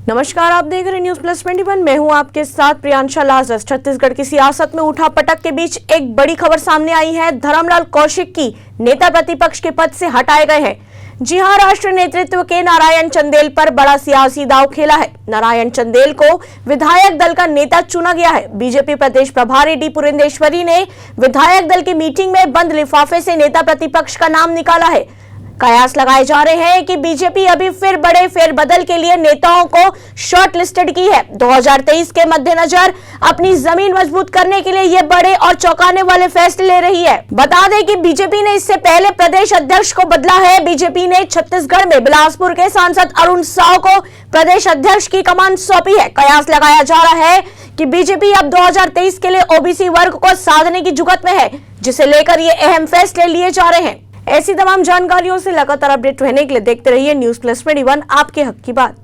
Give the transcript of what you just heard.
नमस्कार, आप देख रहे हैं न्यूज प्लस 21। मैं हूं आपके साथ प्रियांशा लाजरस। छत्तीसगढ़ की सियासत में उठापटक के बीच एक बड़ी खबर सामने आई है। धर्मलाल कौशिक की नेता प्रतिपक्ष के पद से हटाए गए हैं। जी हां, राष्ट्रीय नेतृत्व के नारायण चंदेल पर बड़ा सियासी दांव खेला है। नारायण चंदेल को विधायक दल का नेता चुना गया है। बीजेपी प्रदेश प्रभारी डी पुरेंदेश्वरी ने विधायक दल की मीटिंग में बंद लिफाफे से नेता प्रतिपक्ष का नाम निकाला है। कयास लगाए जा रहे हैं कि बीजेपी अभी फिर बड़े फेरबदल के लिए नेताओं को शॉर्ट लिस्टेड की है। 2023 के मद्देनजर अपनी जमीन मजबूत करने के लिए ये बड़े और चौंकाने वाले फैसले ले रही है। बता दें कि बीजेपी ने इससे पहले प्रदेश अध्यक्ष को बदला है। बीजेपी ने छत्तीसगढ़ में बिलासपुर के सांसद अरुण साव को प्रदेश अध्यक्ष की कमान सौंपी है। कयास लगाया जा रहा है कि बीजेपी अब 2023 के लिए ओबीसी वर्ग को साधने की जुगत में है, जिसे लेकर ये अहम फैसले लिए जा रहे हैं। ऐसी तमाम जानकारियों से लगातार अपडेट रहने के लिए देखते रहिए न्यूज प्लस 21, आपके हक की बात।